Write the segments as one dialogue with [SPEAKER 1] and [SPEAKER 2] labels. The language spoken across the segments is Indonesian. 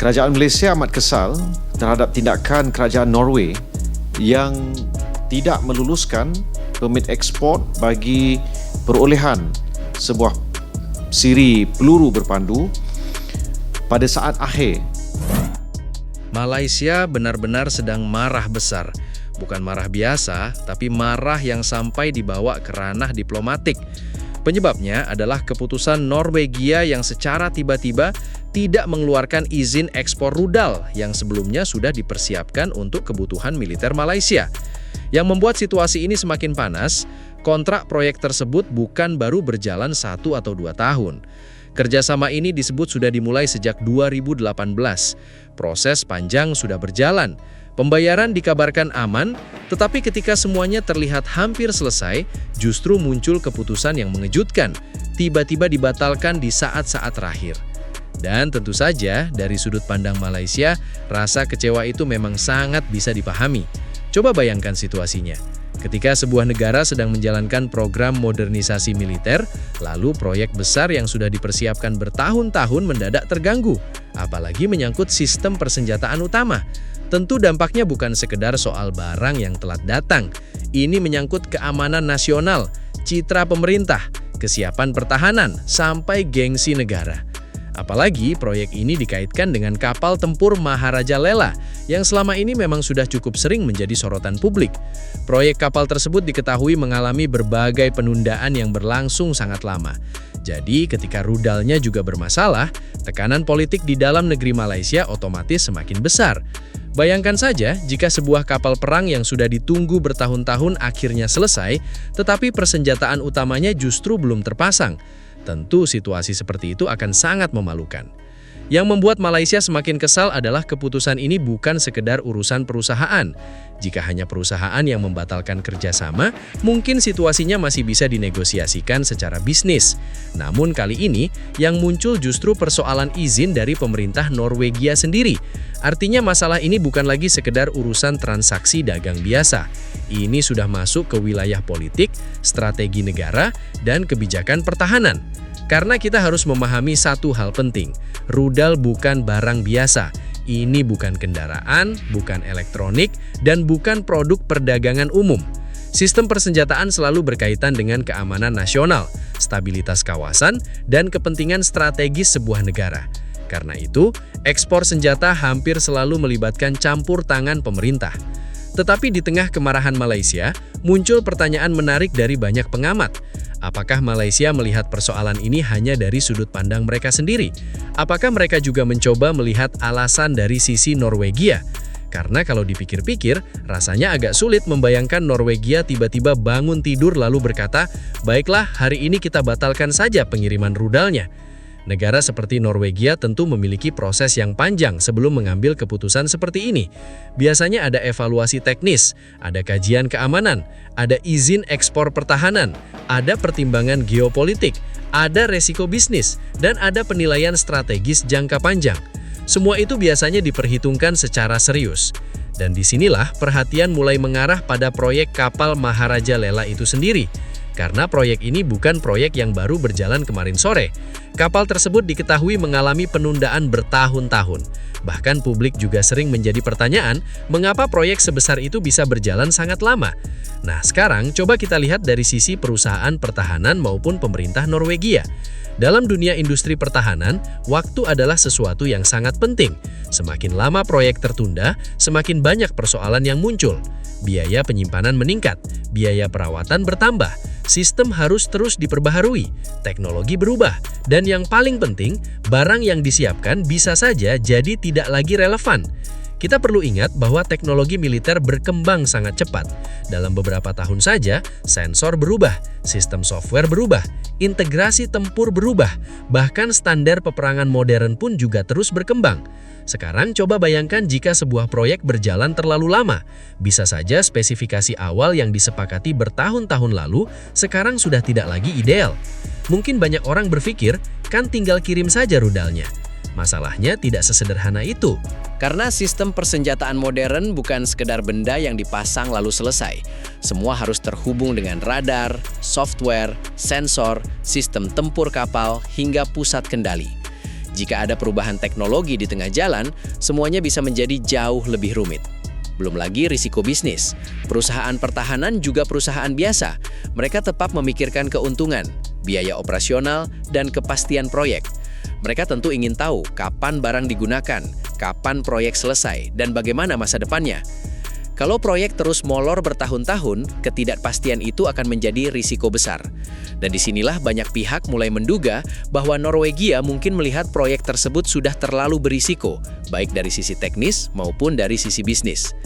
[SPEAKER 1] Kerajaan Malaysia amat kesal terhadap tindakan kerajaan Norway yang tidak meluluskan permit ekspor bagi perolehan sebuah siri peluru berpandu pada saat akhir.
[SPEAKER 2] Malaysia benar-benar sedang marah besar. Bukan marah biasa, tapi marah yang sampai dibawa ke ranah diplomatik. Penyebabnya adalah keputusan Norwegia yang secara tiba-tiba tidak mengeluarkan izin ekspor rudal yang sebelumnya sudah dipersiapkan untuk kebutuhan militer Malaysia. Yang membuat situasi ini semakin panas, kontrak proyek tersebut bukan baru berjalan 1 atau 2 tahun. Kerjasama ini disebut sudah dimulai sejak 2018. Proses panjang sudah berjalan. Pembayaran dikabarkan aman, tetapi ketika semuanya terlihat hampir selesai, justru muncul keputusan yang mengejutkan, tiba-tiba dibatalkan di saat-saat terakhir. Dan tentu saja, dari sudut pandang Malaysia, rasa kecewa itu memang sangat bisa dipahami. Coba bayangkan situasinya. Ketika sebuah negara sedang menjalankan program modernisasi militer, lalu proyek besar yang sudah dipersiapkan bertahun-tahun mendadak terganggu, apalagi menyangkut sistem persenjataan utama. Tentu dampaknya bukan sekedar soal barang yang telat datang. Ini menyangkut keamanan nasional, citra pemerintah, kesiapan pertahanan, sampai gengsi negara. Apalagi proyek ini dikaitkan dengan kapal tempur Maharaja Lela yang selama ini memang sudah cukup sering menjadi sorotan publik. Proyek kapal tersebut diketahui mengalami berbagai penundaan yang berlangsung sangat lama. Jadi ketika rudalnya juga bermasalah, tekanan politik di dalam negeri Malaysia otomatis semakin besar. Bayangkan saja jika sebuah kapal perang yang sudah ditunggu bertahun-tahun akhirnya selesai, tetapi persenjataan utamanya justru belum terpasang. Tentu situasi seperti itu akan sangat memalukan. Yang membuat Malaysia semakin kesal adalah keputusan ini bukan sekedar urusan perusahaan. Jika hanya perusahaan yang membatalkan kerjasama, mungkin situasinya masih bisa dinegosiasikan secara bisnis. Namun kali ini, yang muncul justru persoalan izin dari pemerintah Norwegia sendiri. Artinya masalah ini bukan lagi sekedar urusan transaksi dagang biasa. Ini sudah masuk ke wilayah politik, strategi negara, dan kebijakan pertahanan. Karena kita harus memahami satu hal penting, rudal bukan barang biasa. Ini bukan kendaraan, bukan elektronik, dan bukan produk perdagangan umum. Sistem persenjataan selalu berkaitan dengan keamanan nasional, stabilitas kawasan, dan kepentingan strategis sebuah negara. Karena itu, ekspor senjata hampir selalu melibatkan campur tangan pemerintah. Tetapi di tengah kemarahan Malaysia, muncul pertanyaan menarik dari banyak pengamat. Apakah Malaysia melihat persoalan ini hanya dari sudut pandang mereka sendiri? Apakah mereka juga mencoba melihat alasan dari sisi Norwegia? Karena kalau dipikir-pikir, rasanya agak sulit membayangkan Norwegia tiba-tiba bangun tidur lalu berkata, "Baiklah, hari ini kita batalkan saja pengiriman rudalnya." Negara seperti Norwegia tentu memiliki proses yang panjang sebelum mengambil keputusan seperti ini. Biasanya ada evaluasi teknis, ada kajian keamanan, ada izin ekspor pertahanan, ada pertimbangan geopolitik, ada resiko bisnis, dan ada penilaian strategis jangka panjang. Semua itu biasanya diperhitungkan secara serius. Dan disinilah perhatian mulai mengarah pada proyek kapal Maharaja Lela itu sendiri. Karena proyek ini bukan proyek yang baru berjalan kemarin sore. Kapal tersebut diketahui mengalami penundaan bertahun-tahun. Bahkan publik juga sering menjadi pertanyaan, mengapa proyek sebesar itu bisa berjalan sangat lama? Nah, sekarang coba kita lihat dari sisi perusahaan pertahanan maupun pemerintah Norwegia. Dalam dunia industri pertahanan, waktu adalah sesuatu yang sangat penting. Semakin lama proyek tertunda, semakin banyak persoalan yang muncul. Biaya penyimpanan meningkat, biaya perawatan bertambah, sistem harus terus diperbaharui, teknologi berubah, dan yang paling penting, barang yang disiapkan bisa saja jadi tidak lagi relevan. Kita perlu ingat bahwa teknologi militer berkembang sangat cepat. Dalam beberapa tahun saja, sensor berubah, sistem software berubah, integrasi tempur berubah, bahkan standar peperangan modern pun juga terus berkembang. Sekarang coba bayangkan jika sebuah proyek berjalan terlalu lama. Bisa saja spesifikasi awal yang disepakati bertahun-tahun lalu sekarang sudah tidak lagi ideal. Mungkin banyak orang berpikir, kan tinggal kirim saja rudalnya. Masalahnya tidak sesederhana itu.
[SPEAKER 3] Karena sistem persenjataan modern bukan sekedar benda yang dipasang lalu selesai. Semua harus terhubung dengan radar, software, sensor, sistem tempur kapal, hingga pusat kendali. Jika ada perubahan teknologi di tengah jalan, semuanya bisa menjadi jauh lebih rumit. Belum lagi risiko bisnis. Perusahaan pertahanan juga perusahaan biasa. Mereka tetap memikirkan keuntungan, biaya operasional, dan kepastian proyek. Mereka tentu ingin tahu kapan barang digunakan, kapan proyek selesai, dan bagaimana masa depannya. Kalau proyek terus molor bertahun-tahun, ketidakpastian itu akan menjadi risiko besar. Dan disinilah banyak pihak mulai menduga bahwa Norwegia mungkin melihat proyek tersebut sudah terlalu berisiko, baik dari sisi teknis maupun dari sisi bisnis.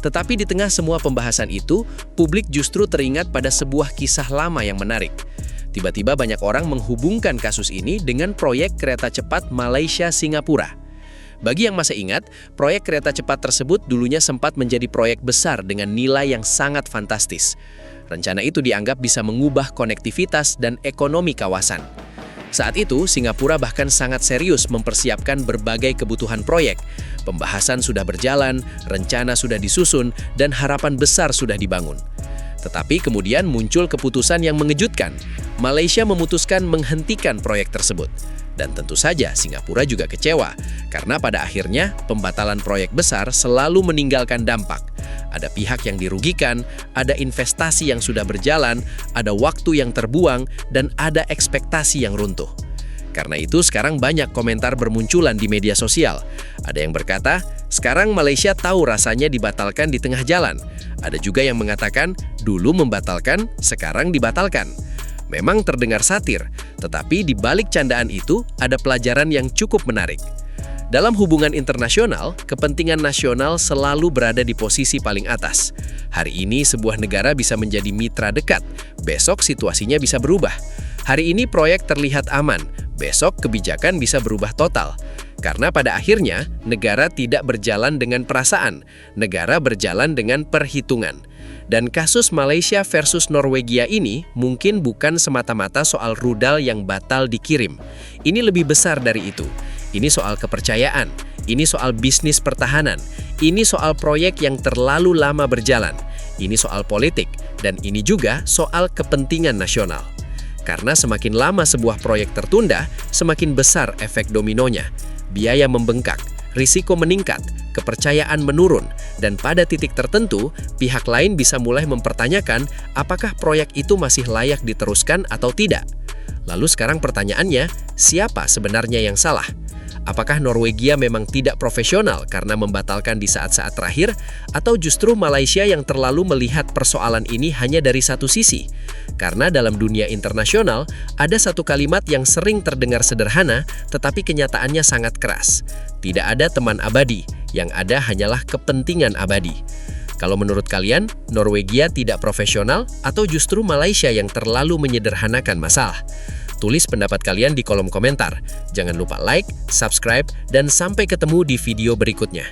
[SPEAKER 3] Tetapi di tengah semua pembahasan itu, publik justru teringat pada sebuah kisah lama yang menarik. Tiba-tiba banyak orang menghubungkan kasus ini dengan proyek kereta cepat Malaysia-Singapura. Bagi yang masih ingat, proyek kereta cepat tersebut dulunya sempat menjadi proyek besar dengan nilai yang sangat fantastis. Rencana itu dianggap bisa mengubah konektivitas dan ekonomi kawasan. Saat itu, Singapura bahkan sangat serius mempersiapkan berbagai kebutuhan proyek. Pembahasan sudah berjalan, rencana sudah disusun, dan harapan besar sudah dibangun. Tetapi kemudian muncul keputusan yang mengejutkan. Malaysia memutuskan menghentikan proyek tersebut. Dan tentu saja Singapura juga kecewa, karena pada akhirnya pembatalan proyek besar selalu meninggalkan dampak. Ada pihak yang dirugikan, ada investasi yang sudah berjalan, ada waktu yang terbuang, dan ada ekspektasi yang runtuh. Karena itu sekarang banyak komentar bermunculan di media sosial. Ada yang berkata, sekarang Malaysia tahu rasanya dibatalkan di tengah jalan. Ada juga yang mengatakan, dulu membatalkan, sekarang dibatalkan. Memang terdengar satir, tetapi di balik candaan itu ada pelajaran yang cukup menarik. Dalam hubungan internasional, kepentingan nasional selalu berada di posisi paling atas. Hari ini sebuah negara bisa menjadi mitra dekat, besok situasinya bisa berubah. Hari ini proyek terlihat aman, besok kebijakan bisa berubah total. Karena pada akhirnya, negara tidak berjalan dengan perasaan, negara berjalan dengan perhitungan. Dan kasus Malaysia versus Norwegia ini mungkin bukan semata-mata soal rudal yang batal dikirim. Ini lebih besar dari itu. Ini soal kepercayaan, ini soal bisnis pertahanan, ini soal proyek yang terlalu lama berjalan, ini soal politik, dan ini juga soal kepentingan nasional. Karena semakin lama sebuah proyek tertunda, semakin besar efek dominonya. Biaya membengkak, risiko meningkat, kepercayaan menurun, dan pada titik tertentu, pihak lain bisa mulai mempertanyakan apakah proyek itu masih layak diteruskan atau tidak. Lalu sekarang pertanyaannya, siapa sebenarnya yang salah? Apakah Norwegia memang tidak profesional karena membatalkan di saat-saat terakhir, atau justru Malaysia yang terlalu melihat persoalan ini hanya dari satu sisi? Karena dalam dunia internasional, ada satu kalimat yang sering terdengar sederhana, tetapi kenyataannya sangat keras. Tidak ada teman abadi, yang ada hanyalah kepentingan abadi. Kalau menurut kalian, Norwegia tidak profesional atau justru Malaysia yang terlalu menyederhanakan masalah? Tulis pendapat kalian di kolom komentar. Jangan lupa like, subscribe, dan sampai ketemu di video berikutnya.